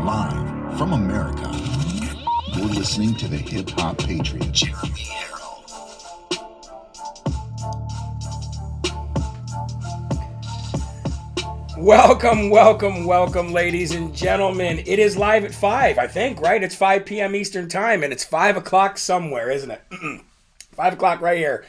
Live from America, you're listening to the Hip Hop Patriot, Jeremy Herrell. Welcome, ladies and gentlemen. It is live at 5, I think, right? It's 5 p.m. Eastern Time, and it's 5 o'clock somewhere, isn't it? 5 o'clock right here.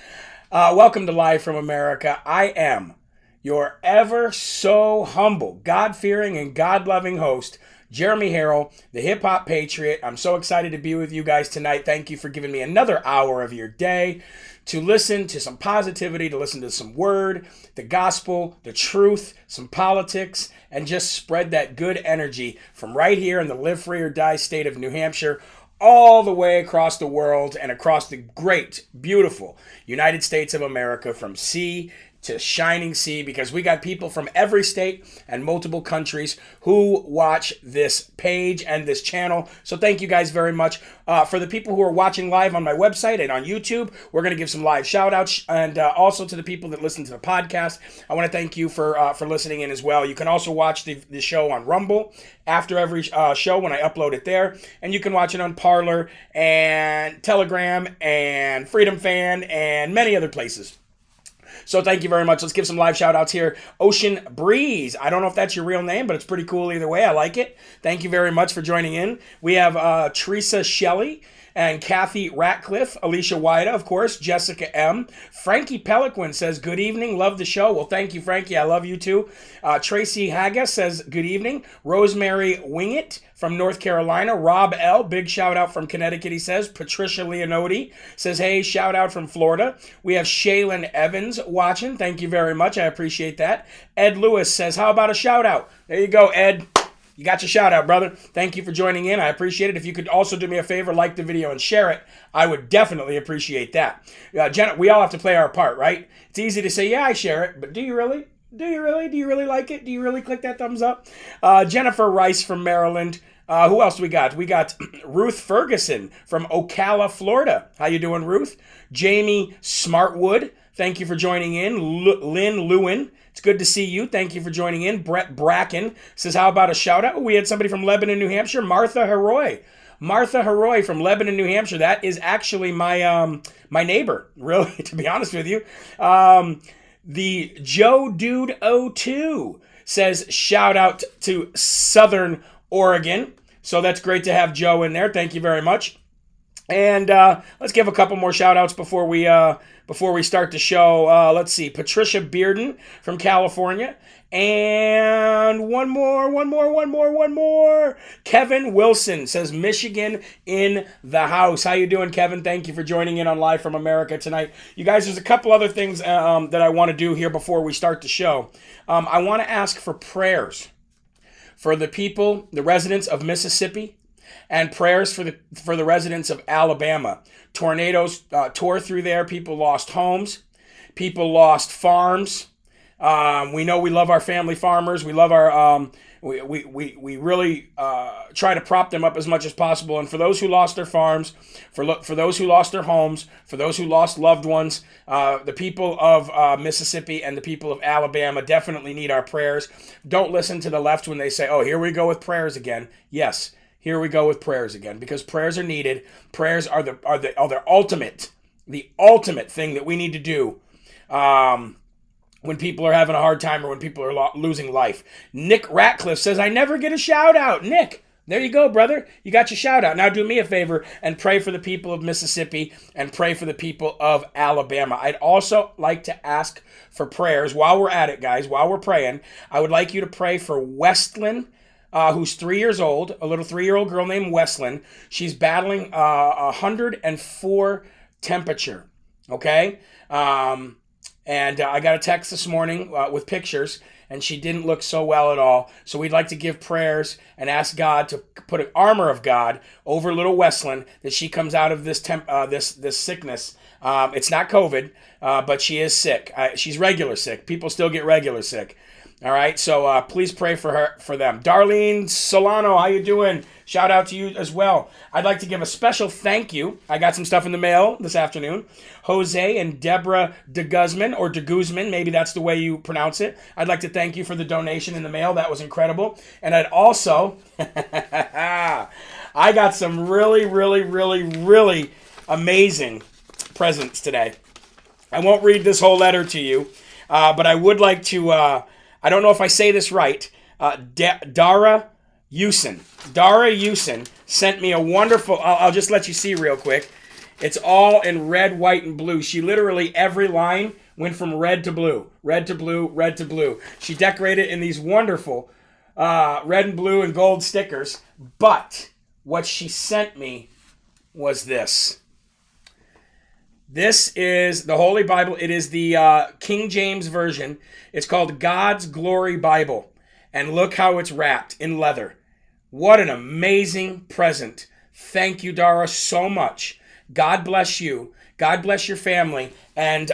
Welcome to Live from America. I am your ever so humble, God-fearing, and God-loving host, Jeremy Herrell, the Hip Hop Patriot. I'm so excited to be with you guys tonight. Thank you for giving me another hour of your day to listen to some positivity, to listen to some word, the gospel, the truth, some politics, and just spread that good energy from right here in the live free or die state of New Hampshire all the way across the world and across the great, beautiful United States of America, from sea to shining sea, because we got people from every state and multiple countries who watch this page and this channel. So thank you guys very much. For the people who are watching live on my website and on YouTube, we're going to give some live shout outs. And also to the people that listen to the podcast, I want to thank you for listening in as well. You can also watch the show on Rumble after every show when I upload it there. And you can watch it on Parler and Telegram and Freedom Fan and many other places. So thank you very much. Let's give some live shout outs here. Ocean Breeze. I don't know if that's your real name, but it's pretty cool either way. I like it. Thank you very much for joining in. We have Teresa Shelley and Kathy Ratcliffe, Alicia Wida, of course, Jessica M. Frankie Peliquin says, good evening, love the show. Well, thank you, Frankie. I love you too. Tracy Haga says, good evening. Rosemary Wingett from North Carolina. Rob L., big shout out from Connecticut, he says. Patricia Leonodi says, hey, shout out from Florida. We have Shaylin Evans watching. Thank you very much. I appreciate that. Ed Lewis says, how about a shout out? There you go, Ed. You got your shout out, brother. Thank you for joining in. I appreciate it. If you could also do me a favor, like the video and share it, I would definitely appreciate that. Jenna, we all have to play our part, right? It's easy to say, yeah, I share it, but do you really? Do you really? Do you really like it? Do you really click that thumbs up? Jennifer Rice from Maryland. Who else we got? We got Ruth Ferguson from Ocala, Florida. How you doing, Ruth? Jamie Smartwood. Thank you for joining in. Lynn Lewin. It's good to see you. Thank you for joining in. Brett Bracken says, how about a shout out? We had somebody from Lebanon, New Hampshire. Martha Heroy. Martha Heroy from Lebanon, New Hampshire. That is actually my my neighbor, really, to be honest with you. The Joe Dude 02 says, shout out to Southern Oregon. So that's great to have Joe in there. Thank you very much. And let's give a couple more shout outs before we start the show. Let's see. Patricia Bearden from California. And one more. Kevin Wilson says, Michigan in the house. How you doing, Kevin? Thank you for joining in on Live from America tonight. You guys, there's a couple other things that I want to do here before we start the show. I want to ask for prayers for the people, the residents of Mississippi, and prayers for the residents of Alabama. Tornadoes tore through there. People lost homes. People lost farms. We know we love our family farmers. We love our we really try to prop them up as much as possible. And for those who lost their farms, for those who lost their homes, for those who lost loved ones, the people of Mississippi and the people of Alabama definitely need our prayers. Don't listen to the left when they say, "Oh, here we go with prayers again." Yes. Here we go with prayers again, because prayers are needed. Prayers are the ultimate thing that we need to do when people are having a hard time or when people are losing life. Nick Ratcliffe says, I never get a shout out. Nick, There you go, brother. You got your shout out. Now do me a favor and pray for the people of Mississippi and pray for the people of Alabama. I'd also like to ask for prayers while we're at it, guys. While we're praying, I would like you to pray for Westlyn, who's 3 years old, a little 3-year-old girl named Westlyn. She's battling 104 temperature, okay? And I got a text this morning with pictures, and she didn't look so well at all. So we'd like to give prayers and ask God to put an armor of God over little Westlyn, that she comes out of this this sickness. It's not COVID, but she is sick. She's regular sick. People still get regular sick. All right, so please pray for them. Darlene Solano, how you doing? Shout out to you as well. I'd like to give a special thank you. I got some stuff in the mail this afternoon. Jose and Deborah de Guzman, or de Guzman, maybe that's the way you pronounce it. I'd like to thank you for the donation in the mail. That was incredible. And I'd also, I got some really, really, really, really amazing presents today. I won't read this whole letter to you, but I would like to... I don't know if I say this right. Dara Yusin sent me a wonderful... I'll just let you see real quick. It's all in red, white, and blue. She literally, every line went from red to blue. Red to blue, red to blue. She decorated in these wonderful red and blue and gold stickers. But what she sent me was this. This is the Holy Bible. It is the King James Version. It's called God's Glory Bible. And look how it's wrapped in leather. What an amazing present. Thank you, Dara, so much. God bless you. God bless your family. And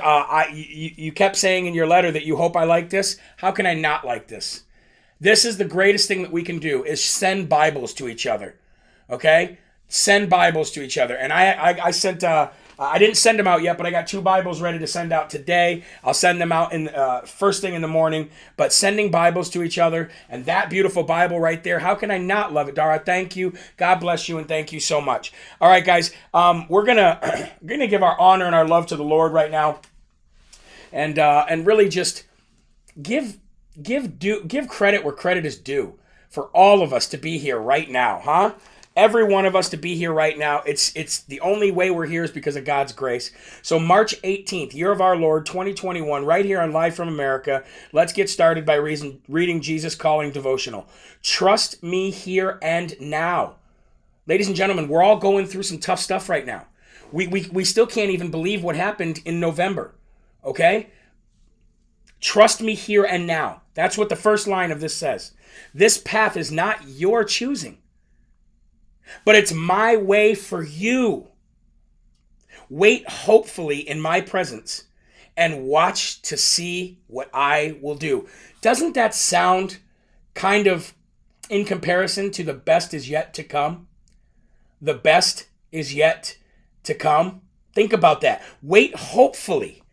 you kept saying in your letter that you hope I like this. How can I not like this? This is the greatest thing that we can do, is send Bibles to each other. Okay? Send Bibles to each other. And I sent... I didn't send them out yet, but I got 2 Bibles ready to send out today. I'll send them out in first thing in the morning. But sending Bibles to each other, and that beautiful Bible right there, how can I not love it, Dara? Thank you. God bless you, and thank you so much. All right, guys, we're gonna give our honor and our love to the Lord right now, and really just give credit where credit is due for all of us to be here right now, huh? Every one of us to be here right now. It's the only way we're here is because of God's grace. So March 18th, year of our Lord, 2021, right here on Live from America. Let's get started by reading Jesus Calling devotional. Trust me here and now. Ladies and gentlemen, we're all going through some tough stuff right now. We still can't even believe what happened in November. Okay? Trust me here and now. That's what the first line of this says. This path is not your choosing, but it's my way for you. Wait hopefully in my presence and watch to see what I will do. Doesn't that sound kind of in comparison to the best is yet to come? The best is yet to come. Think about that. Wait hopefully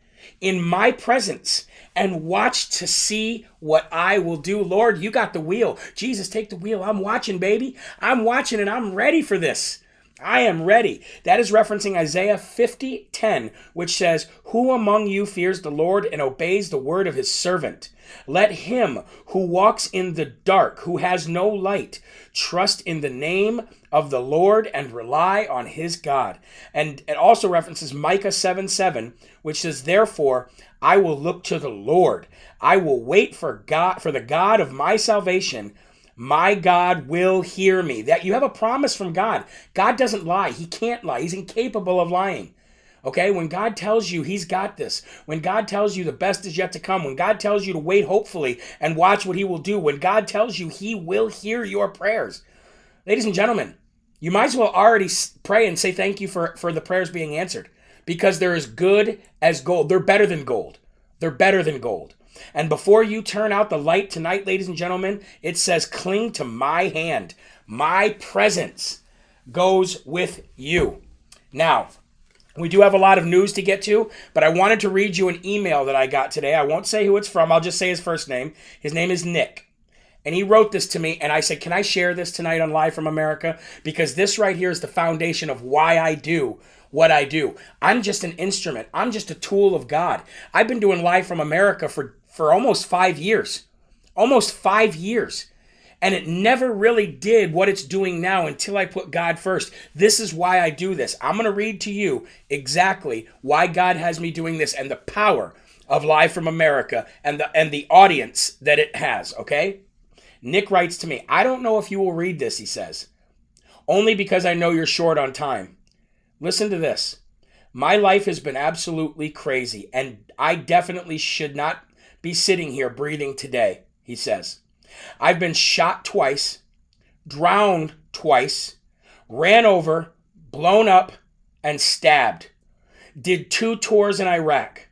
in my presence and watch to see what I will do. Lord, you got the wheel. Jesus, take the wheel. I'm watching, baby. I'm watching, and I'm ready for this. I am ready. That is referencing Isaiah 50:10, which says, "Who among you fears the Lord and obeys the word of his servant? Let him who walks in the dark, who has no light, trust in the name of the Lord and rely on his God." And it also references Micah 7:7, which says, "Therefore, I will look to the Lord. I will wait for the God of my salvation. My God will hear me." That you have a promise from God. God doesn't lie. He can't lie. He's incapable of lying. Okay? When God tells you he's got this, when God tells you the best is yet to come, when God tells you to wait hopefully and watch what he will do, when God tells you he will hear your prayers. Ladies and gentlemen, you might as well already pray and say thank you for the prayers being answered, because they're as good as gold. They're better than gold. They're better than gold. And before you turn out the light tonight, ladies and gentlemen, it says, cling to my hand. My presence goes with you. Now, we do have a lot of news to get to, but I wanted to read you an email that I got today. I won't say who it's from. I'll just say his first name. His name is Nick. And he wrote this to me, and I said, can I share this tonight on Live from America? Because this right here is the foundation of why I do what I do. I'm just an instrument. I'm just a tool of God. I've been doing Live from America for almost 5 years. Almost 5 years. And it never really did what it's doing now until I put God first. This is why I do this. I'm going to read to you exactly why God has me doing this and the power of Live from America and the audience that it has, okay? Nick writes to me, I don't know if you will read this, he says, only because I know you're short on time. Listen to this. My life has been absolutely crazy, and I definitely should not be sitting here breathing today, he says. I've been shot twice, drowned twice, ran over, blown up, and stabbed. Did 2 tours in Iraq.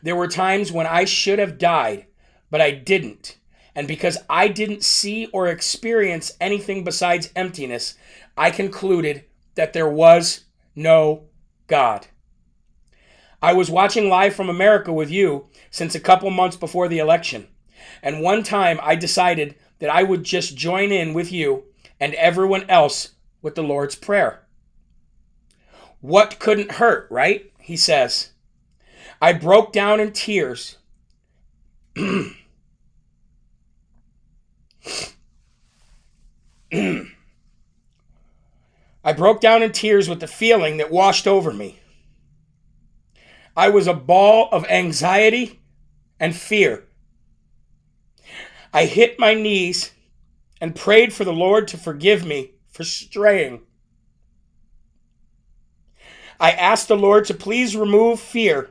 There were times when I should have died, but I didn't. And because I didn't see or experience anything besides emptiness, I concluded that there was no God. I was watching Live from America with you since a couple months before the election. And one time I decided that I would just join in with you and everyone else with the Lord's Prayer. What couldn't hurt, right? He says. I broke down in tears. I broke down in tears with the feeling that washed over me. I was a ball of anxiety and fear. I hit my knees and prayed for the Lord to forgive me for straying. I asked the Lord to please remove fear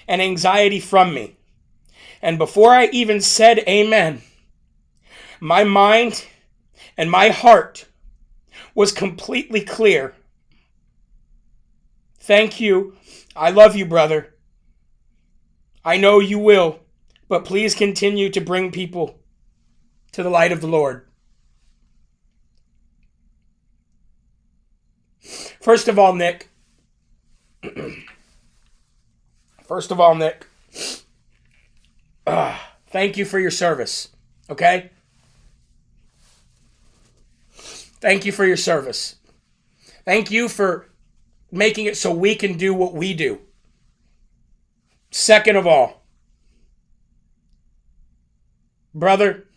and anxiety from me. And before I even said amen, my mind and my heart was completely clear. Thank you. I love you, brother. I know you will, but please continue to bring people to the light of the Lord. First of all, Nick, thank you for your service, okay? Thank you for your service. Thank you for making it so we can do what we do. Second of all, brother,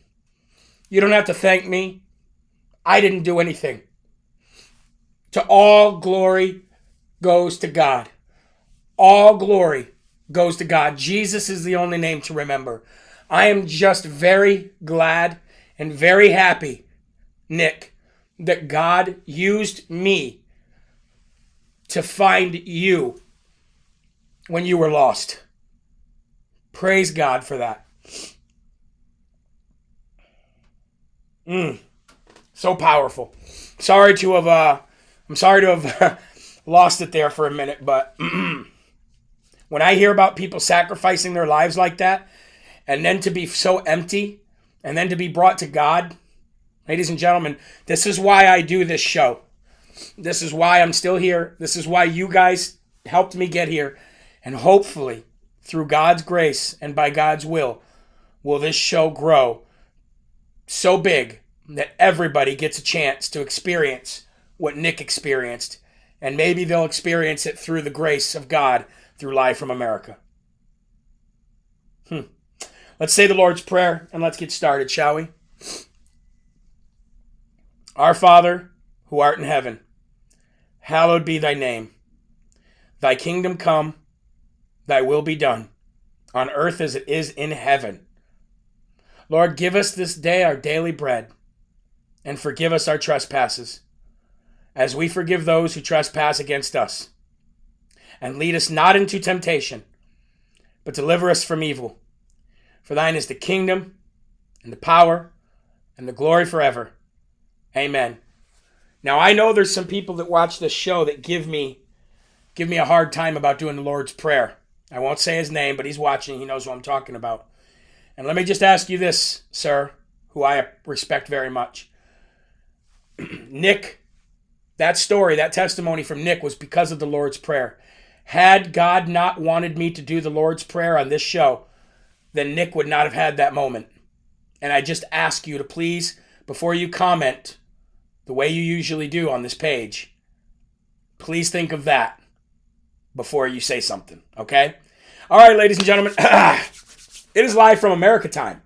you don't have to thank me. I didn't do anything. To all glory goes to God. All glory goes to God. Jesus is the only name to remember. I am just very glad and very happy, Nick, that God used me to find you when you were lost. Praise God for that. So powerful. I'm sorry to have lost it there for a minute, but when I hear about people sacrificing their lives like that, and then to be so empty, and then to be brought to God, ladies and gentlemen, this is why I do this show. This is why I'm still here. This is why you guys helped me get here. And hopefully, through God's grace and by God's will this show grow so big that everybody gets a chance to experience what Nick experienced. And maybe they'll experience it through the grace of God through Live from America. Let's say the Lord's Prayer and let's get started, shall we? Our Father, who art in heaven, hallowed be thy name. Thy kingdom come, thy will be done, on earth as it is in heaven. Lord, give us this day our daily bread, and forgive us our trespasses, as we forgive those who trespass against us. And lead us not into temptation, but deliver us from evil. For thine is the kingdom, and the power, and the glory forever. Amen. Now, I know there's some people that watch this show that give me a hard time about doing the Lord's Prayer. I won't say his name, but he's watching. He knows what I'm talking about. And let me just ask you this, sir, who I respect very much. Nick, that story, that testimony from Nick was because of the Lord's Prayer. Had God not wanted me to do the Lord's Prayer on this show, then Nick would not have had that moment. And I just ask you to please, before you comment the way you usually do on this page, please think of that before you say something, okay? All right, ladies and gentlemen, it is Live from America time.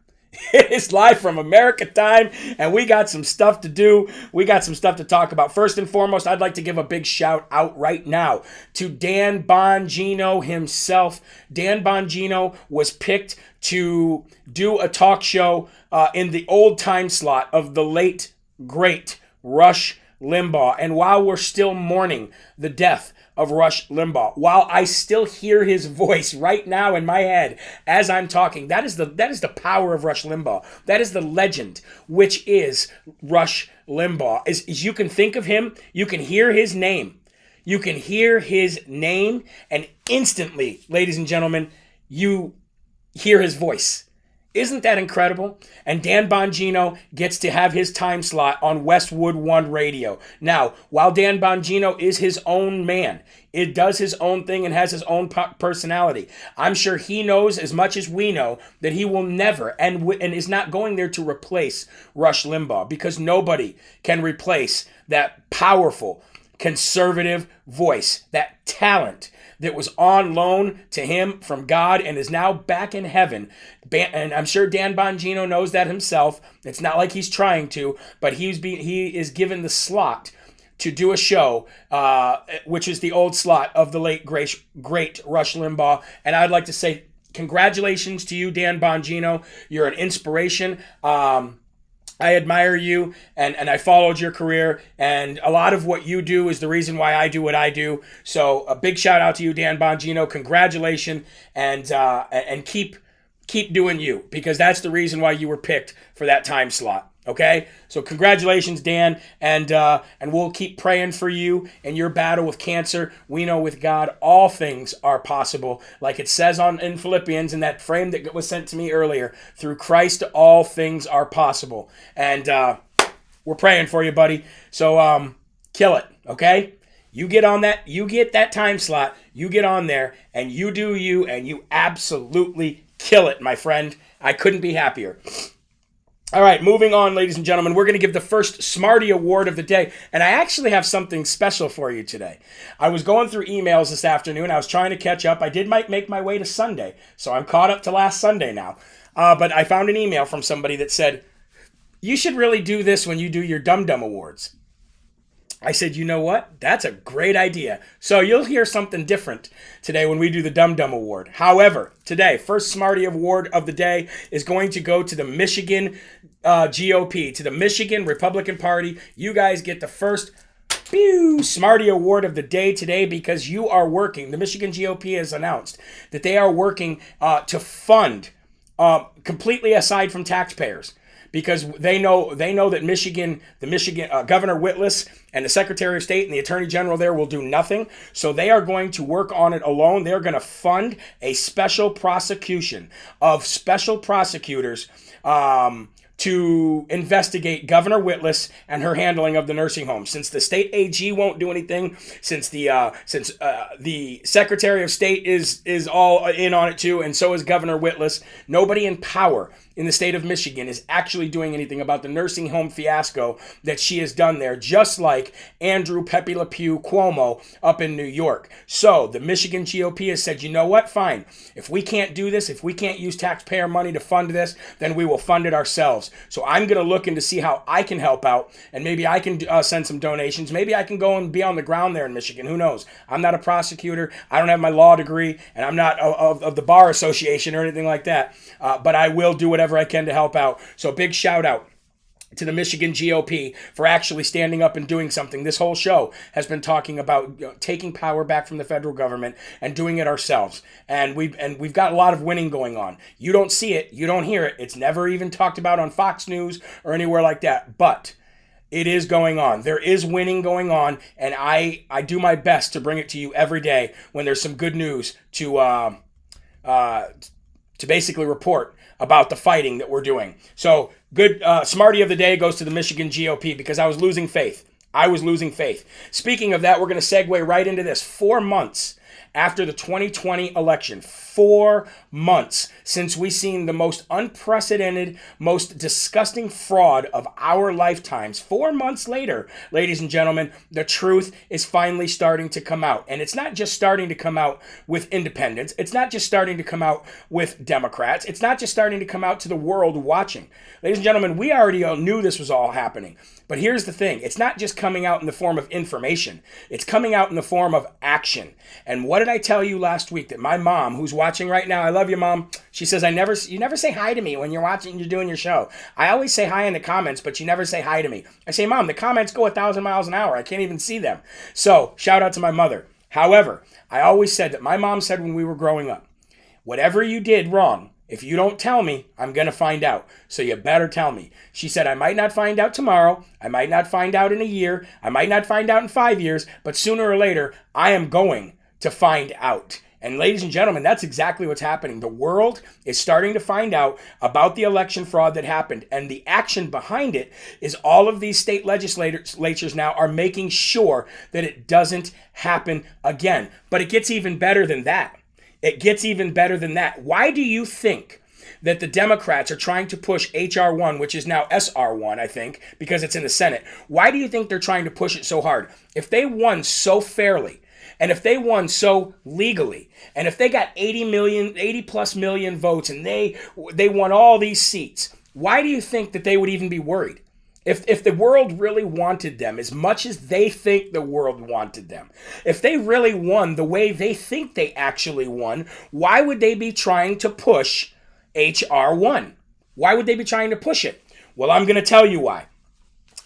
It is live from America time, and we got some stuff to do. We got some stuff to talk about. First and foremost, I'd like to give a big shout out right now to Dan Bongino himself. Dan Bongino was picked to do a talk show in the old time slot of the late, great Rush Limbaugh. And while we're still mourning the death of Rush Limbaugh, while I still hear his voice right now in my head as I'm talking, that is the power of Rush Limbaugh. That is the legend, which is Rush Limbaugh. As you can think of him, you can hear his name. You can hear his name, and instantly, ladies and gentlemen, you hear his voice. Isn't that incredible? And Dan Bongino gets to have his time slot on Westwood One Radio. Now, while Dan Bongino is his own man, it does his own thing and has his own personality, I'm sure he knows as much as we know that he will never and is not going there to replace Rush Limbaugh, because nobody can replace that powerful, conservative voice, that talent that was on loan to him from God and is now back in heaven. And I'm sure Dan Bongino knows that himself. It's not like he's trying to, but he is given the slot to do a show, which is the old slot of the late great Rush Limbaugh. And I'd like to say congratulations to you, Dan Bongino. You're an inspiration. I admire you, and I followed your career, and a lot of what you do is the reason why I do what I do. So a big shout out to you, Dan Bongino. Congratulations, and keep doing you, because that's the reason why you were picked for that time slot. Okay, so congratulations, Dan, and we'll keep praying for you in your battle with cancer. We know with God all things are possible, like it says in Philippians in that frame that was sent to me earlier. Through Christ, all things are possible, and we're praying for you, buddy. So kill it, okay? You get on that. You get that time slot. You get on there, and you do you, and you absolutely kill it, my friend. I couldn't be happier. All right, moving on, ladies and gentlemen. We're going to give the first Smarty Award of the day, and I actually have something special for you today. I was going through emails this afternoon. I was trying to catch up. I did make my way to Sunday, so I'm caught up to last Sunday now. But I found an email from somebody that said, you should really do this when you do your Dum Dum Awards. I said, you know what? That's a great idea. So you'll hear something different today when we do the Dum Dum Award. However, today, first Smarty Award of the day is going to go to the Michigan GOP, to the Michigan Republican Party. You guys get the first Smarty Award of the day today, because you are working. The Michigan GOP has announced that they are working to fund, completely aside from taxpayers, because they know that the Michigan Governor Whitlis and the Secretary of State and the Attorney General there will do nothing. So they are going to work on it alone. They're going to fund a special prosecution of special prosecutors to investigate Governor Whitlis and her handling of the nursing home. Since the state AG won't do anything, since the Secretary of State is all in on it too, and so is Governor Whitlis, nobody in power in the state of Michigan is actually doing anything about the nursing home fiasco that she has done there, just like Andrew Pepe Le Pew Cuomo up in New York. So the Michigan GOP has said, you know what, fine. If we can't do this, if we can't use taxpayer money to fund this, then we will fund it ourselves. So I'm going to look into see how I can help out, and maybe I can send some donations. Maybe I can go and be on the ground there in Michigan. Who knows? I'm not a prosecutor. I don't have my law degree, and I'm not of the Bar Association or anything like that. But I will do whatever I can to help out. So big shout out to the Michigan GOP for actually standing up and doing something. This whole show has been talking about taking power back from the federal government and doing it ourselves. And we've got a lot of winning going on. You don't see it, you don't hear it. It's never even talked about on Fox News or anywhere like that. But it is going on. There is winning going on, and I do my best to bring it to you every day when there's some good news to basically report about the fighting that we're doing. So good Smarty of the day goes to the Michigan GOP, because I was losing faith. Speaking of that, we're going to segue right into this. 4 months after the 2020 election. 4 months since we seen the most unprecedented, most disgusting fraud of our lifetimes. 4 months later, ladies and gentlemen, the truth is finally starting to come out. And it's not just starting to come out with independents. It's not just starting to come out with Democrats. It's not just starting to come out to the world watching. Ladies and gentlemen, we already all knew this was all happening. But here's the thing. It's not just coming out in the form of information. It's coming out in the form of action. And what did I tell you last week? That my mom, who's watching right now, I love you, Mom. She says, you never say hi to me when you're watching, you're doing your show. I always say hi in the comments, but you never say hi to me. I say, Mom, the comments go 1,000 miles an hour. I can't even see them. So shout out to my mother. However, I always said that my mom said when we were growing up, whatever you did wrong, if you don't tell me, I'm going to find out. So you better tell me. She said, I might not find out tomorrow. I might not find out in a year. I might not find out in 5 years. But sooner or later, I am going to find out. And ladies and gentlemen, that's exactly what's happening. The world is starting to find out about the election fraud that happened. And the action behind it is all of these state legislatures now are making sure that it doesn't happen again. But it gets even better than that. It gets even better than that. Why do you think that the Democrats are trying to push H.R. 1, which is now S.R. 1, I think, because it's in the Senate? Why do you think they're trying to push it so hard? If they won so fairly, and if they won so legally, and if they got 80 plus million votes, and they won all these seats, why do you think that they would even be worried? If the world really wanted them as much as they think the world wanted them, if they really won the way they think they actually won, why would they be trying to push H.R. 1? Why would they be trying to push it? Well, I'm going to tell you why.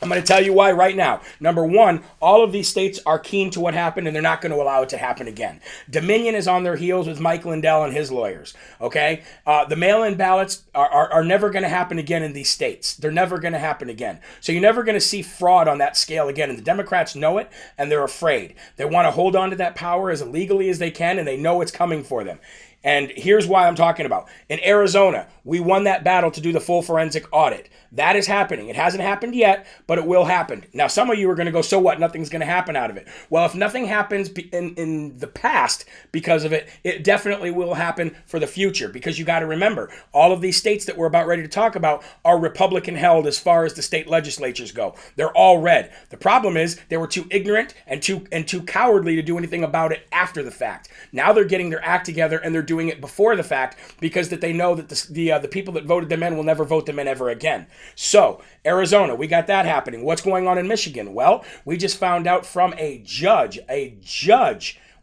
I'm going to tell you why right now. Number one, all of these states are keen to what happened, and they're not going to allow it to happen again. Dominion is on their heels with Mike Lindell and his lawyers, okay? The mail-in ballots are never going to happen again in these states. They're never going to happen again. So you're never going to see fraud on that scale again, and the Democrats know it, and they're afraid. They want to hold on to that power as illegally as they can, and they know it's coming for them. And here's why I'm talking about. In Arizona, we won that battle to do the full forensic audit. That is happening. It hasn't happened yet, but it will happen. Now, some of you are going to go, so what? Nothing's going to happen out of it. Well, if nothing happens in the past because of it, it definitely will happen for the future, because you got to remember, all of these states that we're about ready to talk about are Republican held as far as the state legislatures go. They're all red. The problem is they were too ignorant and too cowardly to do anything about it after the fact. Now they're getting their act together, and they're doing it before the fact, because that they know that the people that voted them in will never vote them in ever again. So, Arizona, we got that happening. What's going on in Michigan? Well, we just found out from a judge,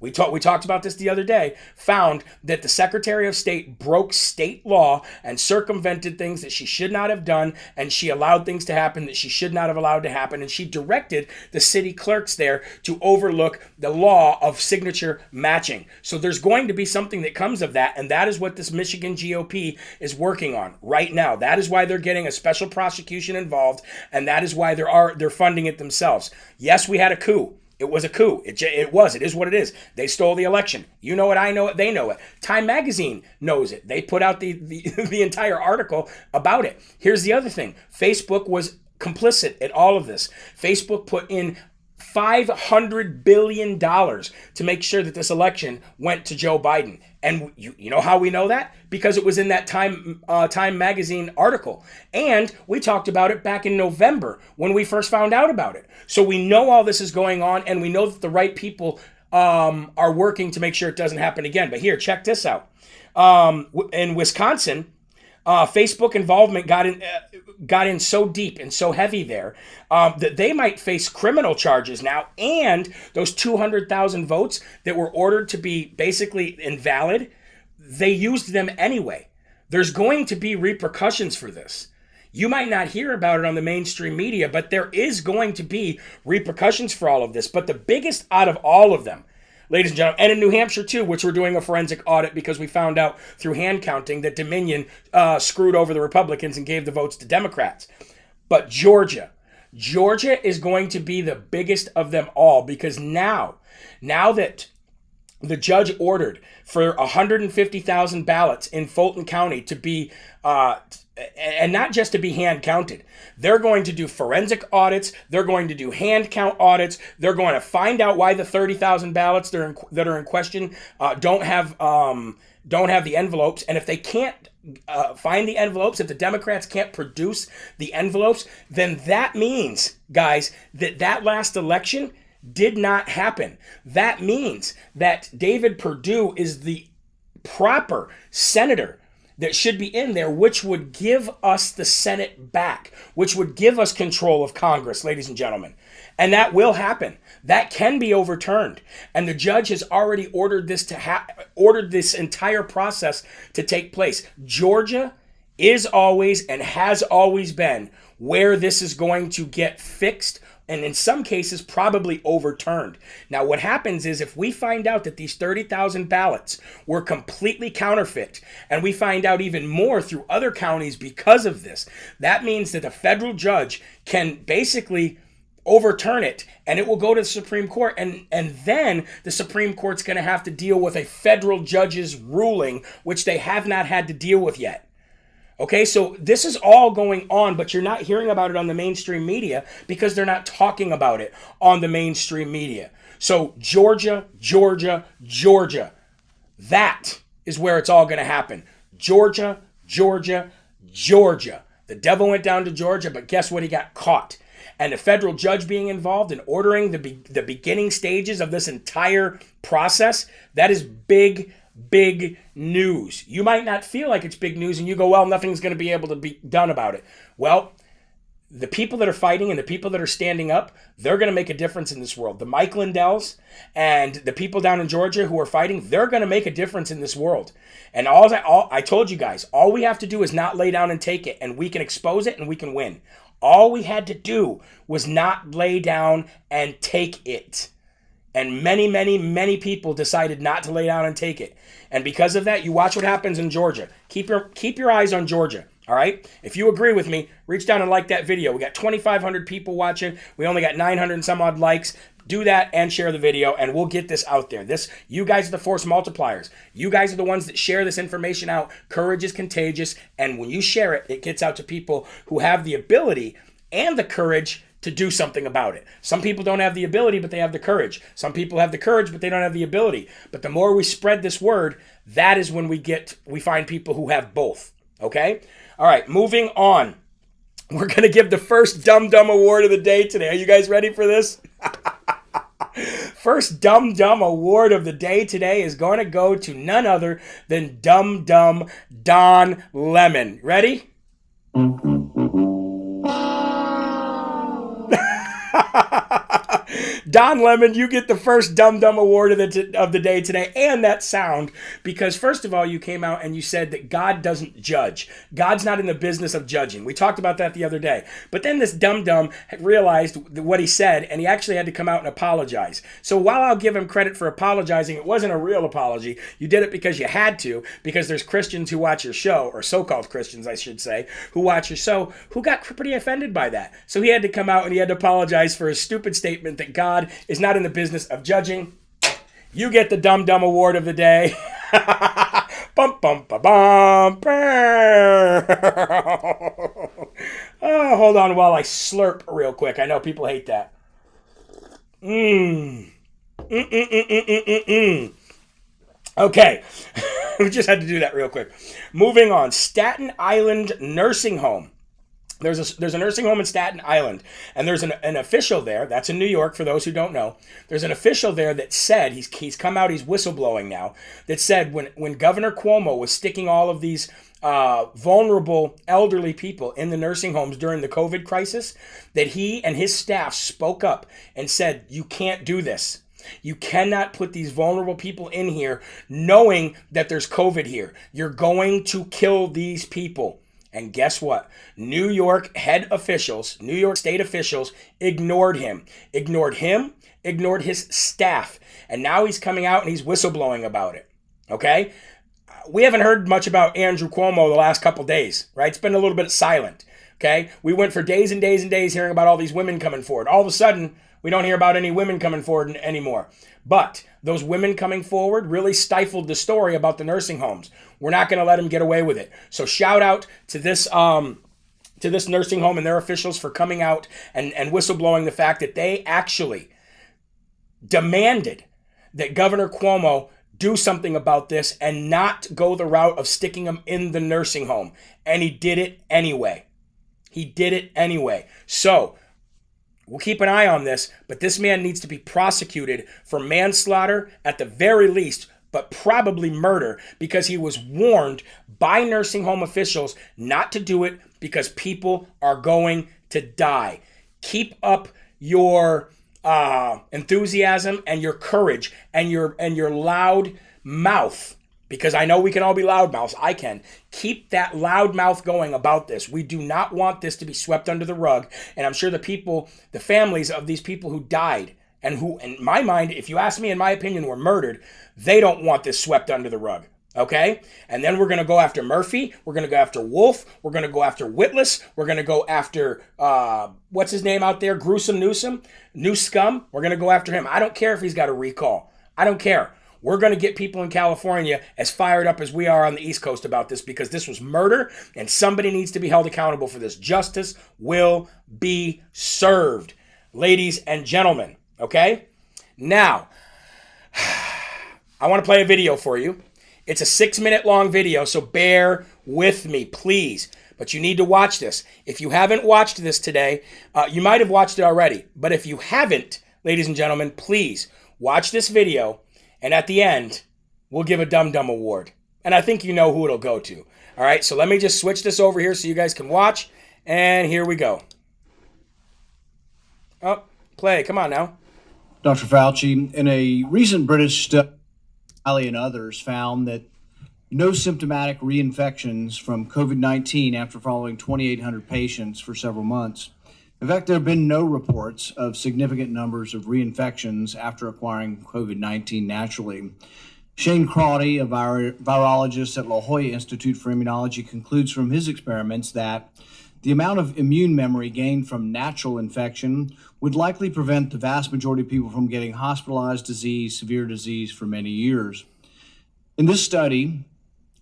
we talked about this the other day, found that the Secretary of State broke state law and circumvented things that she should not have done, and she allowed things to happen that she should not have allowed to happen, and she directed the city clerks there to overlook the law of signature matching. So there's going to be something that comes of that, and that is what this Michigan GOP is working on right now. That is why they're getting a special prosecution involved, and that is why they're funding it themselves. Yes, we had a coup. It was a coup. It is what it is. They stole the election. You know it, I know it, they know it. Time Magazine knows it. They put out the entire article about it. Here's the other thing. Facebook was complicit in all of this. Facebook put in $500 billion to make sure that this election went to Joe Biden. And you know how we know that? Because it was in that Time Magazine article. And we talked about it back in November when we first found out about it. So we know all this is going on, and we know that the right people are working to make sure it doesn't happen again. But here, check this out. In Wisconsin, Facebook involvement got in so deep and so heavy there that they might face criminal charges now, and those 200,000 votes that were ordered to be basically invalid, they used them anyway. There's going to be repercussions for this. You might not hear about it on the mainstream media, but there is going to be repercussions for all of this. But the biggest out of all of them, ladies and gentlemen, and in New Hampshire too, which we're doing a forensic audit because we found out through hand counting that Dominion screwed over the Republicans and gave the votes to Democrats. But Georgia is going to be the biggest of them all, because now that the judge ordered for 150,000 ballots in Fulton County to be, and not just to be hand counted. They're going to do forensic audits. They're going to do hand count audits. They're going to find out why the 30,000 ballots that are in question don't have the envelopes. And if they can't find the envelopes, if the Democrats can't produce the envelopes, then that means, guys, that last election did not happen. That means that David Perdue is the proper senator that should be in there, which would give us the Senate back, which would give us control of Congress, ladies and gentlemen. And that will happen. That can be overturned. And the judge has already ordered this entire process to take place. Georgia is always and has always been where this is going to get fixed, and in some cases probably overturned. Now what happens is, if we find out that these 30,000 ballots were completely counterfeit, and we find out even more through other counties because of this, that means that a federal judge can basically overturn it, and it will go to the Supreme Court, and then the Supreme Court's going to have to deal with a federal judge's ruling, which they have not had to deal with yet. Okay, so this is all going on, but you're not hearing about it on the mainstream media because they're not talking about it on the mainstream media. So Georgia, Georgia, Georgia, that is where it's all going to happen. Georgia, Georgia, Georgia. The devil went down to Georgia, but guess what? He got caught. And the federal judge being involved in ordering the beginning stages of this entire process, that is big news. You might not feel like it's big news, and you go, well, nothing's going to be able to be done about it. Well, the people that are fighting and the people that are standing up, they're going to make a difference in this world. The Mike Lindells and the people down in Georgia who are fighting, they're going to make a difference in this world. And I told you guys, all we have to do is not lay down and take it, and we can expose it and we can win. All we had to do was not lay down and take it. And many people decided not to lay down and take it. And because of that, you watch what happens in Georgia. Keep your eyes on Georgia, all right? If you agree with me, reach down and like that video. We got 2,500 people watching. We only got 900 and some odd likes. Do that and share the video, and we'll get this out there. You guys are the force multipliers. You guys are the ones that share this information out. Courage is contagious, and when you share it, it gets out to people who have the ability and the courage to do something about it. Some people don't have the ability, but they have the courage. Some people have the courage, but they don't have the ability. But the more we spread this word, that is when we find people who have both. Okay? All right, moving on. We're going to give the first Dum Dum Award of the day today. Are you guys ready for this? First Dum Dum Award of the day today is going to go to none other than Dum Dum Don Lemon. Ready? Don Lemon, you get the first Dum Dum Award of the day today, and that sound, because first of all, you came out and you said that God doesn't judge. God's not in the business of judging. We talked about that the other day. But then this Dum Dum realized what he said, and he actually had to come out and apologize. So while I'll give him credit for apologizing, it wasn't a real apology. You did it because you had to, because there's Christians who watch your show, or so-called Christians, I should say, who watch your show, who got pretty offended by that. So he had to come out and he had to apologize for his stupid statement that God is not in the business of judging. You get the Dum Dum Award of the day. Bum, bum, ba, bum. Oh, hold on while I slurp real quick. I know people hate that. Okay. We just had to do that real quick. Moving on. Staten Island Nursing Home. There's a nursing home in Staten Island, and there's an official there. That's in New York, for those who don't know. There's an official there that said, he's come out, he's whistleblowing now, that said when Governor Cuomo was sticking all of these vulnerable elderly people in the nursing homes during the COVID crisis, that he and his staff spoke up and said, you can't do this. You cannot put these vulnerable people in here knowing that there's COVID here. You're going to kill these people. And guess what? New York state officials ignored him, ignored his staff. And now he's coming out and he's whistleblowing about it. Okay? We haven't heard much about Andrew Cuomo the last couple days, right? It's been a little bit silent. Okay? We went for days and days and days hearing about all these women coming forward. All of a sudden, We don't hear about any women coming forward anymore. But those women coming forward really stifled the story about the nursing homes. We're not going to let them get away with it. So shout out to this nursing home and their officials for coming out and whistleblowing the fact that they actually demanded that Governor Cuomo do something about this and not go the route of sticking them in the nursing home. And he did it anyway. So we'll keep an eye on this, but this man needs to be prosecuted for manslaughter at the very least, but probably murder, because he was warned by nursing home officials not to do it because people are going to die. Keep up your enthusiasm and your courage and your loud mouth, because I know we can all be loudmouths. I can. Keep that loud mouth going about this. We do not want this to be swept under the rug. And I'm sure the families of these people who died and who, in my mind, if you ask me, in my opinion, were murdered, they don't want this swept under the rug. Okay? And then we're going to go after Murphy. We're going to go after Wolf. We're going to go after Witless. We're going to go after, what's his name out there? Gruesome Newsome? New Scum. We're going to go after him. I don't care if he's got a recall. I don't care. We're going to get people in California as fired up as we are on the East Coast about this, because this was murder and somebody needs to be held accountable for this. Justice will be served, ladies and gentlemen. Okay? Now, I want to play a video for you. It's a 6-minute long video, so bear with me, please. But you need to watch this. If you haven't watched this today, you might have watched it already. But if you haven't, ladies and gentlemen, please watch this video. And at the end, we'll give a Dum Dum Award. And I think you know who it'll go to. All right, so let me just switch this over here so you guys can watch. And here we go. Oh, play. Come on now. Dr. Fauci, in a recent British study, Ali and others found that no symptomatic reinfections from COVID-19 after following 2,800 patients for several months. In fact, there have been no reports of significant numbers of reinfections after acquiring COVID-19 naturally. Shane Crotty, a virologist at La Jolla Institute for Immunology, concludes from his experiments that the amount of immune memory gained from natural infection would likely prevent the vast majority of people from getting hospitalized disease, severe disease for many years. In this study,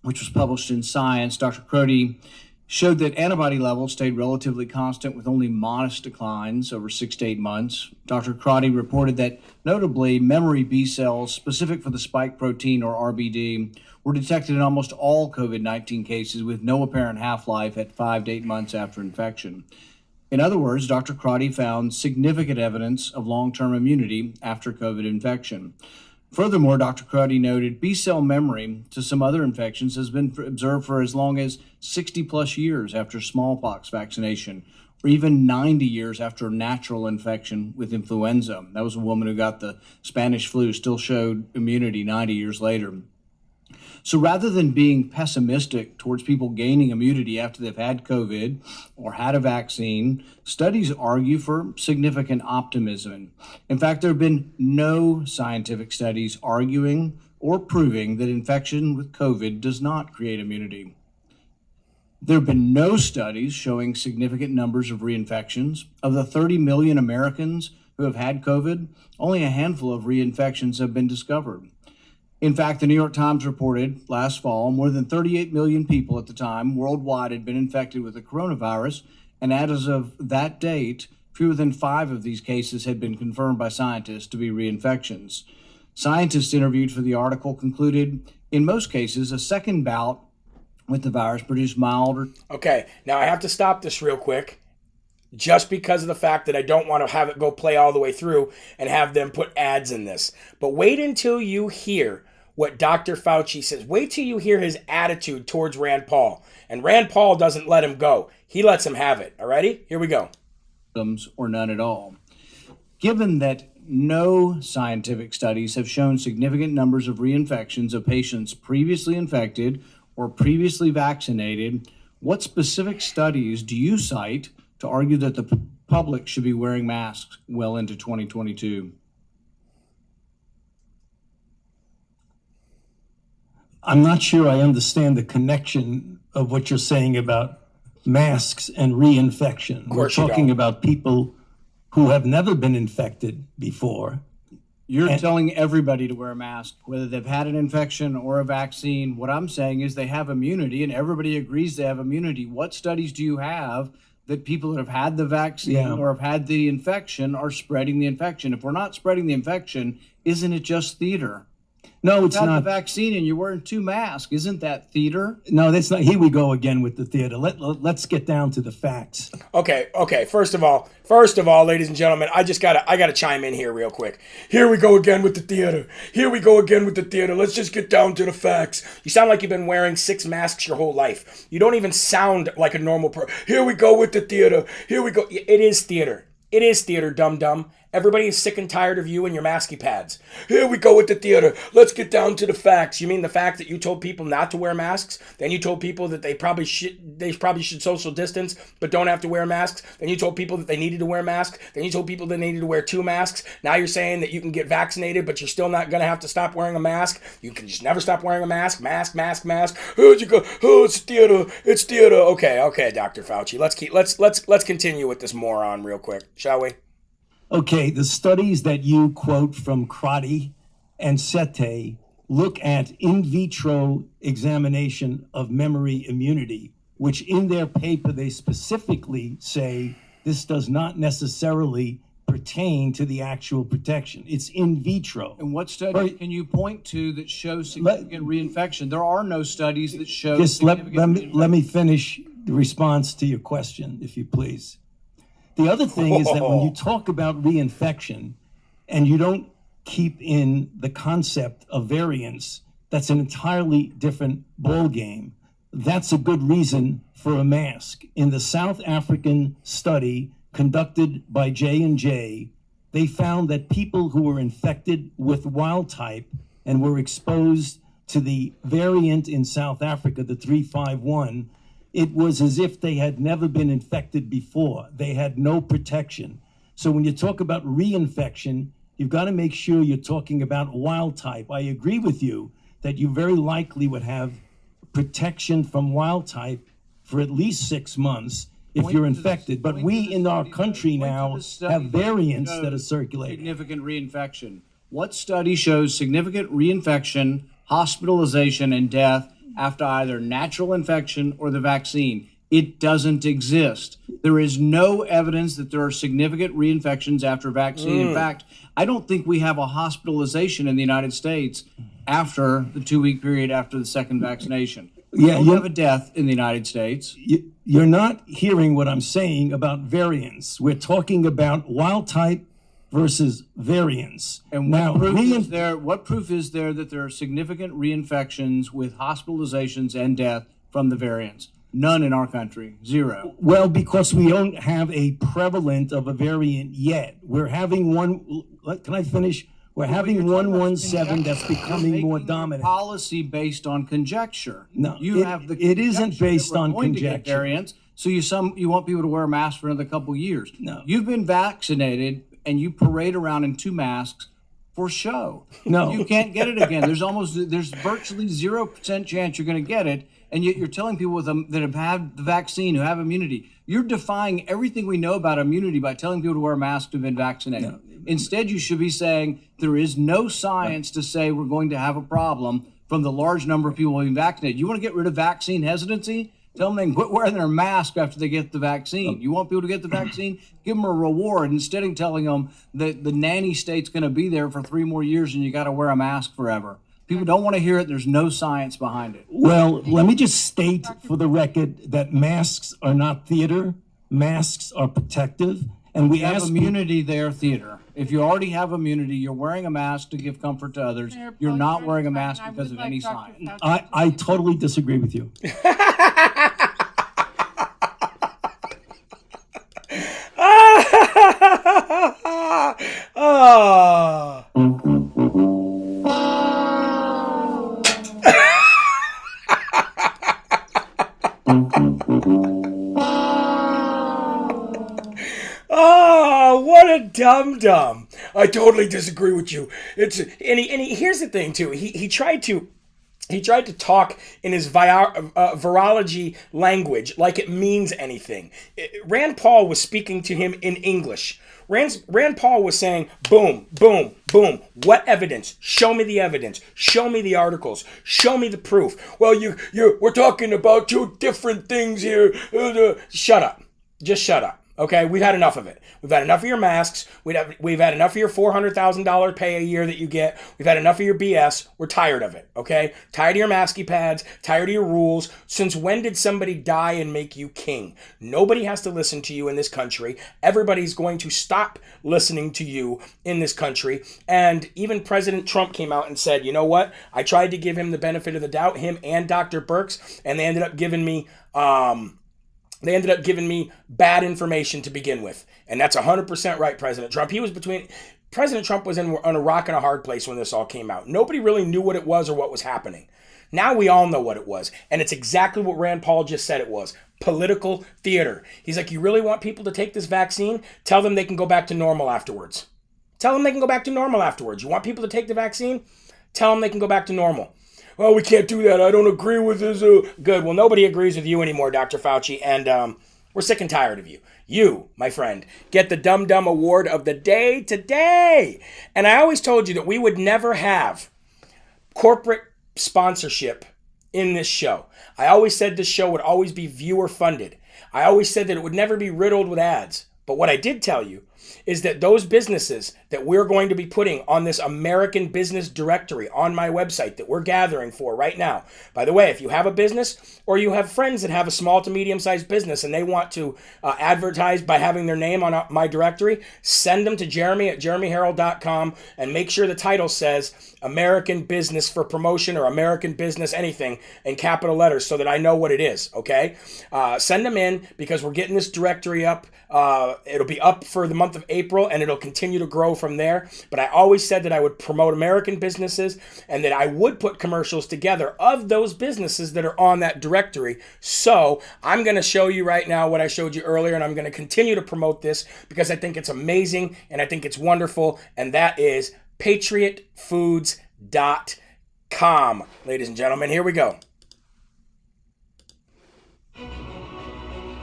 which was published in Science, Dr. Crotty showed that antibody levels stayed relatively constant with only modest declines over 6 to 8 months. Dr. Crotty reported that notably memory B cells specific for the spike protein, or RBD, were detected in almost all COVID-19 cases with no apparent half-life at 5 to 8 months after infection. In other words, Dr. Crotty found significant evidence of long-term immunity after COVID infection. Furthermore, Dr. Crotty noted B-cell memory to some other infections has been observed for as long as 60 plus years after smallpox vaccination, or even 90 years after natural infection with influenza. That was a woman who got the Spanish flu, still showed immunity 90 years later. So rather than being pessimistic towards people gaining immunity after they've had COVID or had a vaccine, studies argue for significant optimism. In fact, there have been no scientific studies arguing or proving that infection with COVID does not create immunity. There have been no studies showing significant numbers of reinfections. Of the 30 million Americans who have had COVID, only a handful of reinfections have been discovered. In fact, the New York Times reported last fall more than 38 million people at the time worldwide had been infected with the coronavirus, and as of that date, fewer than 5 of these cases had been confirmed by scientists to be reinfections. Scientists interviewed for the article concluded, in most cases, a second bout with the virus produced milder. Okay, now I have to stop this real quick, just because of the fact that I don't want to have it go play all the way through and have them put ads in this. But wait until you hear what Dr. Fauci says. Wait till you hear his attitude towards Rand Paul. And Rand Paul doesn't let him go. He lets him have it. Alrighty? Here we go. Or none at all. Given that no scientific studies have shown significant numbers of reinfections of patients previously infected or previously vaccinated, what specific studies do you cite to argue that the public should be wearing masks well into 2022? I'm not sure I understand the connection of what you're saying about masks and reinfection. We're talking about people who have never been infected before. You're telling everybody to wear a mask, whether they've had an infection or a vaccine. What I'm saying is they have immunity, and everybody agrees they have immunity. What studies do you have that people that have had the vaccine or have had the infection are spreading the infection? If we're not spreading the infection, isn't it just theater? No, it's You had not. the vaccine and you're wearing 2 masks. Isn't that theater? No, that's not. Here we go again with the theater. Let's get down to the facts. Okay. First of all, ladies and gentlemen, I gotta chime in here real quick. Here we go again with the theater. Let's just get down to the facts. You sound like you've been wearing 6 masks your whole life. You don't even sound like a normal person. Here we go with the theater. Here we go. It is theater. It is theater, dum-dum. Everybody is sick and tired of you and your masky pads. Here we go with the theater. Let's get down to the facts. You mean the fact that you told people not to wear masks? Then you told people that they probably should social distance, but don't have to wear masks. Then you told people that they needed to wear masks. Then you told people they needed to wear 2 masks. Now you're saying that you can get vaccinated, but you're still not going to have to stop wearing a mask. You can just never stop wearing a mask. Mask. Where'd you go? Oh, it's theater. Okay, Dr. Fauci. Let's continue with this moron real quick, shall we? Okay, the studies that you quote from Crotty and Sete look at in vitro examination of memory immunity, which in their paper they specifically say this does not necessarily pertain to the actual protection. It's in vitro. And what study can you point to that shows significant reinfection? There are no studies that show Just let me finish the response to your question, if you please. The other thing is that when you talk about reinfection and you don't keep in the concept of variants, that's an entirely different ballgame. That's a good reason for a mask. In the South African study conducted by J&J, they found that people who were infected with wild type and were exposed to the variant in South Africa, the 351, it was as if they had never been infected before. They had no protection. So when you talk about reinfection, you've got to make sure you're talking about wild type. I agree with you that you very likely would have protection from wild type for at least 6 months if you're infected. But we in our country now have variants that are circulating. Significant reinfection. What study shows significant reinfection, hospitalization, and death after either natural infection or the vaccine? It doesn't exist. There is no evidence that there are significant reinfections after vaccine. In fact, I don't think we have a hospitalization in the United States after the 2-week period after the second vaccination. We don't have a death in the United States. You're not hearing what I'm saying about variants. We're talking about wild type versus variants. And what proof is there that there are significant reinfections with hospitalizations and death from the variants? None in our country. 0. Well, because we don't have a prevalent of a variant yet. We're having one. Can I finish? We're having 117 that's becoming more dominant. Policy based on conjecture. No, it isn't based on conjecture. Variants, so you want people to wear a mask for another couple of years. No, you've been vaccinated and you parade around in 2 masks for show. No, you can't get it again. There's virtually 0% chance you're going to get it, and yet you're telling people that have had the vaccine, who have immunity. You're defying everything we know about immunity by telling people to wear a mask to have been vaccinated. No. Instead, you should be saying there is no science to say we're going to have a problem from the large number of people being vaccinated. You want to get rid of vaccine hesitancy? Tell them they can quit wearing their mask after they get the vaccine. You want people to get the vaccine? Give them a reward instead of telling them that the nanny state's going to be there for 3 more years and you got to wear a mask forever. People don't want to hear it. There's no science behind it. Well, let me just state for the record that masks are not theater. Masks are protective. And we have immunity there, theater. If you already have immunity, you're wearing a mask to give comfort to others. You're not wearing a mask because of any science. I totally disagree with you. Oh, what a dum-dum. I totally disagree with you. Here's the thing, too. He tried to He tried to talk in his virology language like it means anything. Rand Paul was speaking to him in English. Rand Paul was saying, boom, boom, boom. What evidence? Show me the evidence. Show me the articles. Show me the proof. Well, we're talking about two different things here. Shut up. Just shut up. Okay, we've had enough of it. We've had enough of your masks. We've had enough of your $400,000 pay a year that you get. We've had enough of your BS. We're tired of it, okay? Tired of your masky pads, tired of your rules. Since when did somebody die and make you king? Nobody has to listen to you in this country. Everybody's going to stop listening to you in this country. And even President Trump came out and said, you know what? I tried to give him the benefit of the doubt, him and Dr. Birx, and they ended up giving me bad information to begin with. And that's 100% right, President Trump. President Trump was on a rock and a hard place when this all came out. Nobody really knew what it was or what was happening. Now we all know what it was. And it's exactly what Rand Paul just said it was. Political theater. He's like, you really want people to take this vaccine? Tell them they can go back to normal afterwards. Tell them they can go back to normal afterwards. You want people to take the vaccine? Tell them they can go back to normal. Well, we can't do that. I don't agree with this. Good. Well, nobody agrees with you anymore, Dr. Fauci, and we're sick and tired of you. You, my friend, get the Dum Dum Award of the day today. And I always told you that we would never have corporate sponsorship in this show. I always said this show would always be viewer funded. I always said that it would never be riddled with ads. But what I did tell you is that those businesses that we're going to be putting on this American Business Directory on my website that we're gathering for right now. By the way, if you have a business or you have friends that have a small to medium-sized business and they want to advertise by having their name on my directory, send them to Jeremy at jeremyherrell.com and make sure the title says American Business for Promotion or American Business anything in capital letters so that I know what it is, okay? Send them in because we're getting this directory up. It'll be up for the month of April and it'll continue to grow from there. But I always said that I would promote American businesses and that I would put commercials together of those businesses that are on that directory. So I'm going to show you right now what I showed you earlier, and I'm going to continue to promote this because I think it's amazing and I think it's wonderful. And that is patriotfoods.com. Ladies and gentlemen, here we go.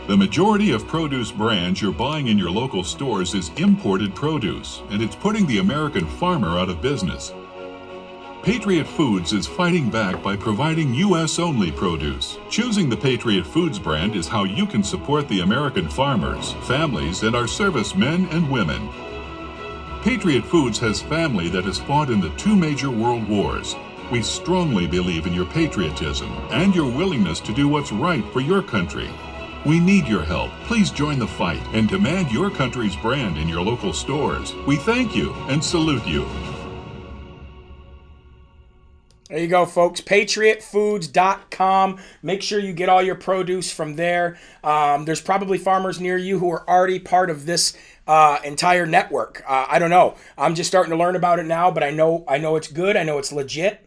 The majority of produce brands you're buying in your local stores is imported produce, and it's putting the American farmer out of business. Patriot Foods is fighting back by providing U.S.-only produce. Choosing the Patriot Foods brand is how you can support the American farmers, families, and our servicemen and women. Patriot Foods has family that has fought in the two major world wars. We strongly believe in your patriotism and your willingness to do what's right for your country. We need your help. Please join the fight and demand your country's brand in your local stores. We thank you and salute you. There you go, folks. PatriotFoods.com. Make sure you get all your produce from there. There's probably farmers near you who are already part of this entire network. I don't know. I'm just starting to learn about it now, but I know it's good. I know it's legit.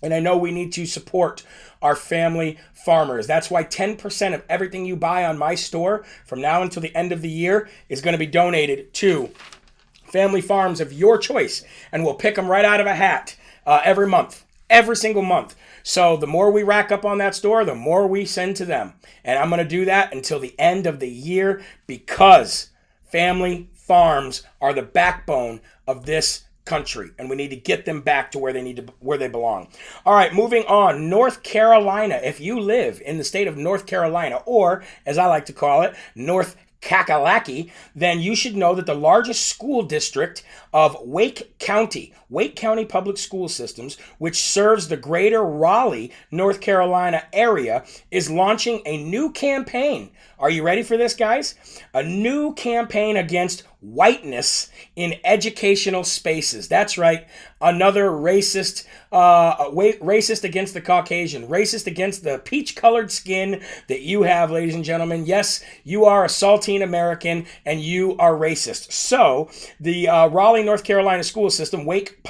And I know we need to support our family farmers. That's why 10% of everything you buy on my store from now until the end of the year is going to be donated to family farms of your choice. And we'll pick them right out of a hat every month, every single month. So the more we rack up on that store, the more we send to them. And I'm going to do that until the end of the year because family farms are the backbone of this country, and we need to get them back to where they belong. All right, moving on. North Carolina. If you live in the state of North Carolina, or as I like to call it, North Kakalaki, then you should know that the largest school district of Wake County Public School Systems, which serves the greater Raleigh, North Carolina area, is launching a new campaign. Are you ready for this, guys? A new campaign against whiteness in educational spaces. That's right. Another racist against the Caucasian, racist against the peach-colored skin that you have, ladies and gentlemen. Yes, you are a saltine American and you are racist. So the Raleigh, North Carolina school system, Wake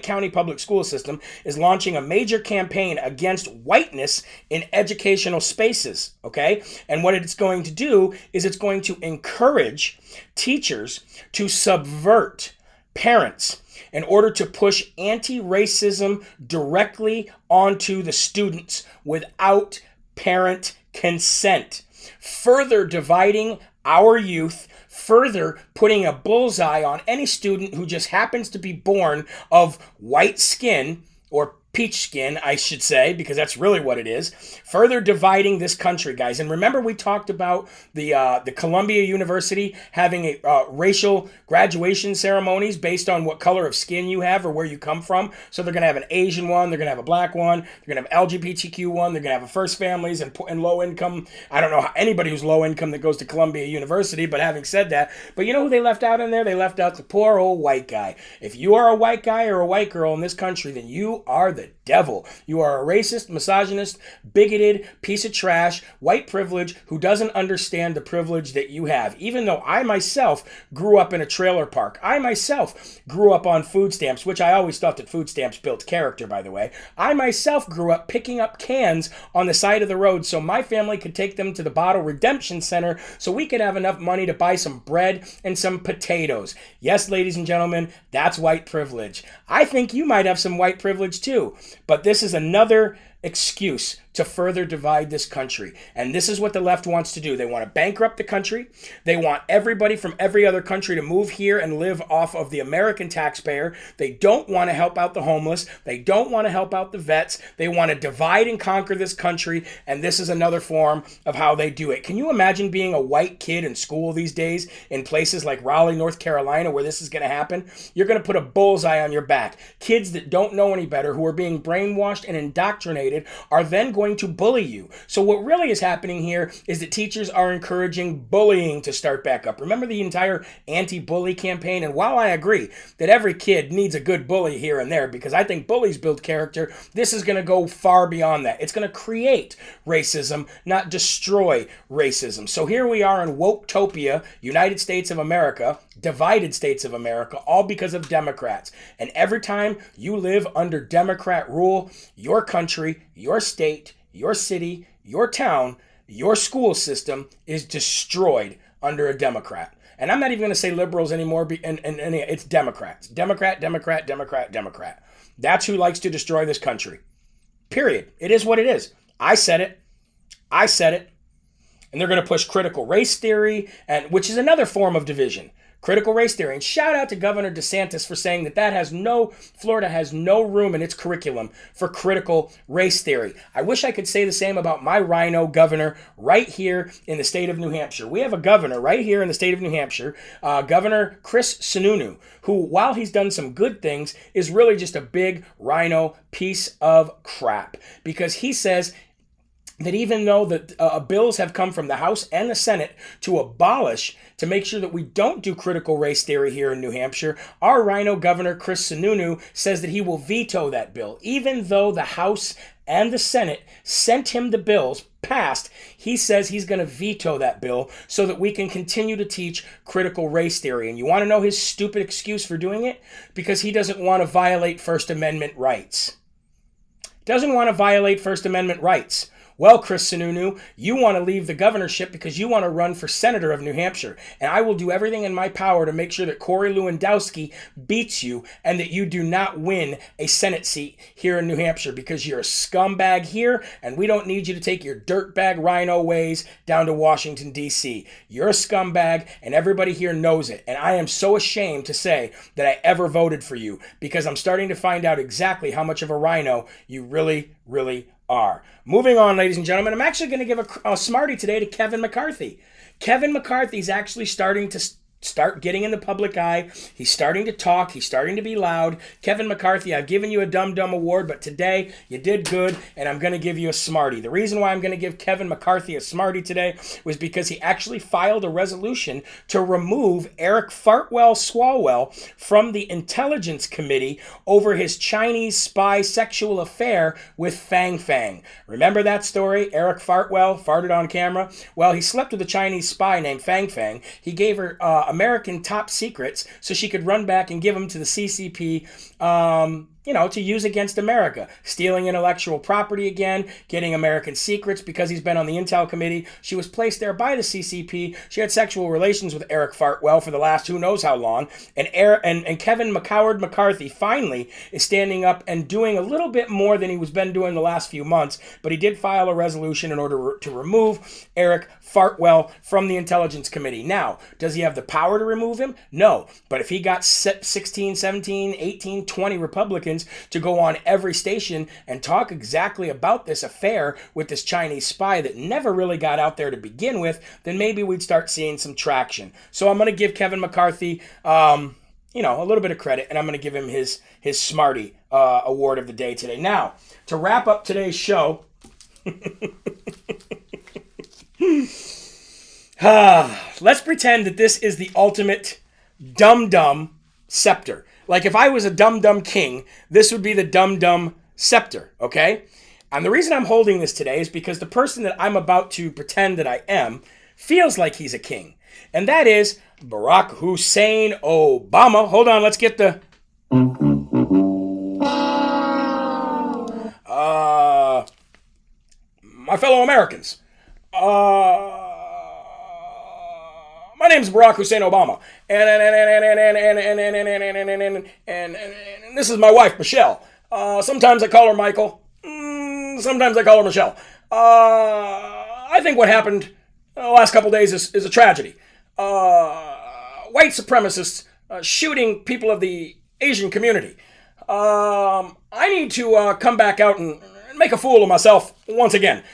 County Public School System, is launching a major campaign against whiteness in educational spaces. Okay, and what it's going to do is it's going to encourage teachers to subvert parents in order to push anti-racism directly onto the students without parent consent, further dividing our youth, further putting a bullseye on any student who just happens to be born of white skin, or peach skin, I should say, because that's really what it is, further dividing this country, guys. And remember, we talked about the Columbia University having a racial graduation ceremonies based on what color of skin you have or where you come from. So they're going to have an Asian one, they're going to have a black one, they're going to have LGBTQ one, they're going to have a first families and low income. I don't know how anybody who's low income that goes to Columbia University, but having said that, but you know who they left out in there? They left out the poor old white guy. If you are a white guy or a white girl in this country, then you are the devil. You are a racist, misogynist, bigoted piece of trash, white privilege who doesn't understand the privilege that you have. Even though I myself grew up in a trailer park. I myself grew up on food stamps, which I always thought that food stamps built character, by the way. I myself grew up picking up cans on the side of the road so my family could take them to the bottle redemption center so we could have enough money to buy some bread and some potatoes. Yes, ladies and gentlemen, that's white privilege. I think you might have some white privilege too. But this is another excuse to further divide this country. And this is what the left wants to do. They want to bankrupt the country. They want everybody from every other country to move here and live off of the American taxpayer. They don't want to help out the homeless. They don't want to help out the vets. They want to divide and conquer this country. And this is another form of how they do it. Can you imagine being a white kid in school these days in places like Raleigh, North Carolina, where this is going to happen? You're going to put a bullseye on your back. Kids that don't know any better, who are being brainwashed and indoctrinated, are then going to bully you. So what really is happening here is that teachers are encouraging bullying to start back up. Remember the entire anti-bully campaign? And while I agree that every kid needs a good bully here and there, because I think bullies build character, this is going to go far beyond that. It's going to create racism, not destroy racism. So here we are in Woketopia, United States of America, divided states of America, all because of Democrats. And every time you live under Democrat rule, your country, your state, your city, your town, your school system is destroyed under a Democrat. And I'm not even going to say liberals anymore, and it's Democrats. Democrat, Democrat, Democrat, Democrat. That's who likes to destroy this country. Period. It is what it is. I said it. I said it. And they're going to push critical race theory, which is another form of division. Critical race theory. And shout out to Governor DeSantis for saying that Florida has no room in its curriculum for critical race theory. I wish I could say the same about my rhino governor right here in the state of New Hampshire. We have a governor right here in the state of New Hampshire, Governor Chris Sununu, who, while he's done some good things, is really just a big rhino piece of crap. Because he says that even though the bills have come from the House and the Senate to make sure that we don't do critical race theory here in New Hampshire, our rhino governor, Chris Sununu, says that he will veto that bill. Even though the House and the Senate sent him the bills passed, he says he's going to veto that bill so that we can continue to teach critical race theory. And you want to know his stupid excuse for doing it? Because he doesn't want to violate First Amendment rights. Doesn't want to violate First Amendment rights. Well, Chris Sununu, you want to leave the governorship because you want to run for senator of New Hampshire. And I will do everything in my power to make sure that Corey Lewandowski beats you and that you do not win a Senate seat here in New Hampshire, because you're a scumbag here and we don't need you to take your dirtbag rhino ways down to Washington, D.C. You're a scumbag and everybody here knows it. And I am so ashamed to say that I ever voted for you, because I'm starting to find out exactly how much of a rhino you really, really are. Moving on, ladies and gentlemen, I'm actually going to give a Smarty today to Kevin McCarthy. Kevin McCarthy's actually starting to start getting in the public eye. He's starting to talk. He's starting to be loud. Kevin McCarthy, I've given you a Dum Dum Award, but today you did good, and I'm going to give you a Smarty. The reason why I'm going to give Kevin McCarthy a Smarty today was because he actually filed a resolution to remove Eric Fartwell Swalwell from the Intelligence Committee over his Chinese spy sexual affair with Fang Fang. Remember that story? Eric Fartwell farted on camera? Well, he slept with a Chinese spy named Fang Fang. He gave her American top secrets so she could run back and give them to the CCP to use against America, stealing intellectual property again, getting American secrets because he's been on the Intel Committee. She was placed there by the CCP. She had sexual relations with Eric Fartwell for the last who knows how long. And Kevin McCarthy finally is standing up and doing a little bit more than he was been doing the last few months. But he did file a resolution in order to remove Eric Fartwell from the Intelligence Committee. Now, does he have the power to remove him? No. But if he got 16, 17, 18, 20 Republicans to go on every station and talk exactly about this affair with this Chinese spy that never really got out there to begin with, then maybe we'd start seeing some traction. So I'm going to give Kevin McCarthy, a little bit of credit, and I'm going to give him his Smarty award of the day today. Now, to wrap up today's show, let's pretend that this is the ultimate dum-dum scepter. Like if I was a dum-dum king, this would be the dum-dum scepter, okay? And the reason I'm holding this today is because the person that I'm about to pretend that I am feels like he's a king. And that is Barack Hussein Obama. Hold on, let's get the... my fellow Americans. My name is Barack Hussein Obama, and this is my wife, Michelle. Sometimes I call her Michael. Sometimes I call her Michelle. I think what happened the last couple days is a tragedy. White supremacists shooting people of the Asian community. I need to come back out and make a fool of myself once again.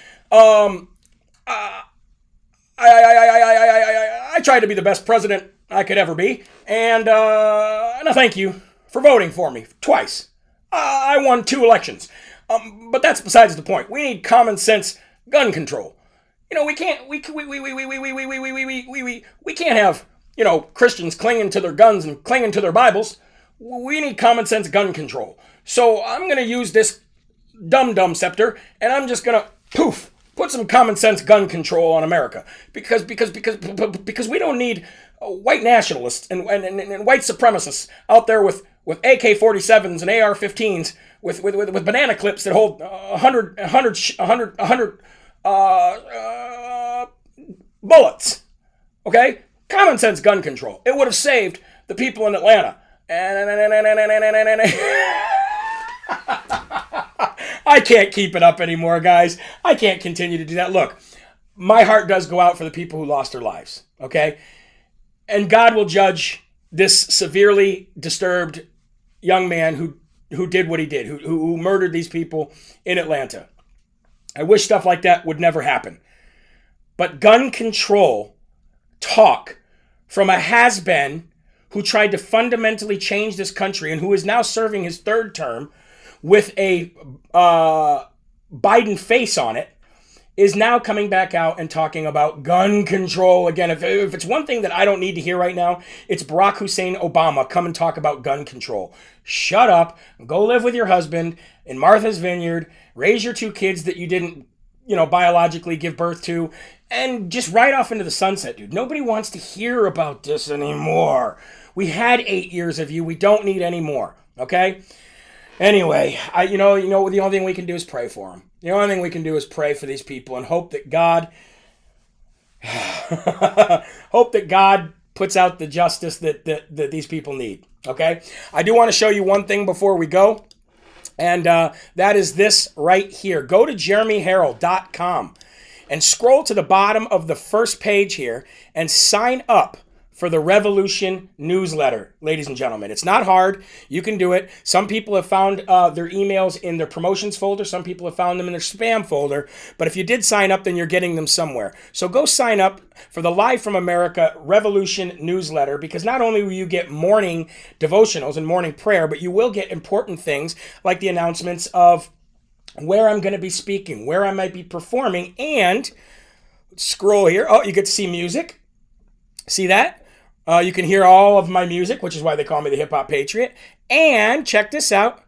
I tried to be the best president I could ever be, and I thank you for voting for me twice. I won 2 elections, but that's besides the point. We need common sense gun control. We can't have Christians clinging to their guns and clinging to their Bibles. We need common sense gun control. So I'm gonna use this dum-dum scepter, and I'm just gonna put some common sense gun control on America, because we don't need white nationalists and white supremacists out there with AK-47s and AR-15s with banana clips that hold 100 bullets. Okay, common sense gun control. It would have saved the people in Atlanta. I can't keep it up anymore, guys. I can't continue to do that. Look, my heart does go out for the people who lost their lives, okay? And God will judge this severely disturbed young man who did what he did, who murdered these people in Atlanta. I wish stuff like that would never happen. But gun control talk from a has-been who tried to fundamentally change this country and who is now serving his 3rd term with a Biden face on it, is now coming back out and talking about gun control again. If it's one thing that I don't need to hear right now, it's Barack Hussein Obama come and talk about gun control. Shut up, go live with your husband in Martha's Vineyard, raise your 2 kids that you didn't, biologically give birth to, and just ride off into the sunset, dude. Nobody wants to hear about this anymore. We had 8 years of you. We don't need any more, okay? Anyway, the only thing we can do is pray for them. The only thing we can do is pray for these people and hope that God puts out the justice that these people need, okay? I do want to show you one thing before we go, and that is this right here. Go to jeremyherrell.com and scroll to the bottom of the first page here and sign up for the Revolution newsletter, ladies and gentlemen. It's not hard. You can do it. Some people have found their emails in their promotions folder. Some people have found them in their spam folder. But if you did sign up, then you're getting them somewhere. So go sign up for the Live from America Revolution newsletter, because not only will you get morning devotionals and morning prayer, but you will get important things like the announcements of where I'm going to be speaking, where I might be performing, and scroll here. Oh, you get to see music. See that? You can hear all of my music, which is why they call me the Hip Hop Patriot. And check this out.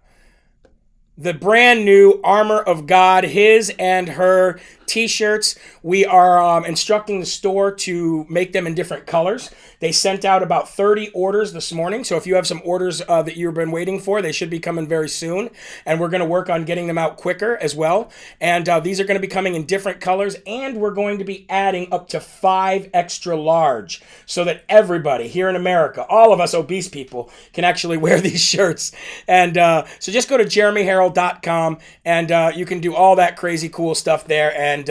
The brand new Armor of God, his and her T-shirts. We are instructing the store to make them in different colors. They sent out about 30 orders this morning. So if you have some orders that you've been waiting for, they should be coming very soon. And we're going to work on getting them out quicker as well. And these are going to be coming in different colors. And we're going to be adding up to 5 extra large so that everybody here in America, all of us obese people, can actually wear these shirts. And so just go to jeremyherrell.com and you can do all that crazy cool stuff there. And,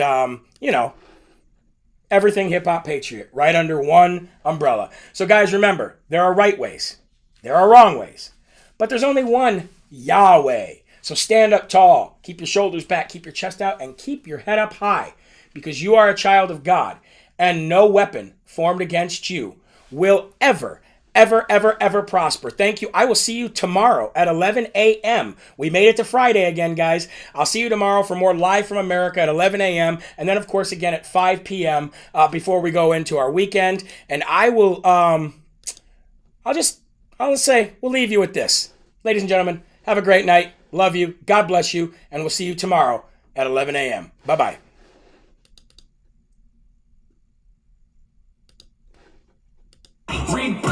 everything Hip Hop Patriot right under one umbrella. So guys, remember, there are right ways, there are wrong ways, but there's only one Yahweh. So stand up tall, keep your shoulders back, keep your chest out, and keep your head up high, because you are a child of God, and no weapon formed against you will ever prosper. Thank you. I will see you tomorrow at 11 a.m. We made it to Friday again, guys. I'll see you tomorrow for more Live from America at 11 a.m. And then, of course, again at 5 p.m. Before we go into our weekend. And I will, I'll just say, we'll leave you with this. Ladies and gentlemen, have a great night. Love you. God bless you. And we'll see you tomorrow at 11 a.m. Bye-bye. Read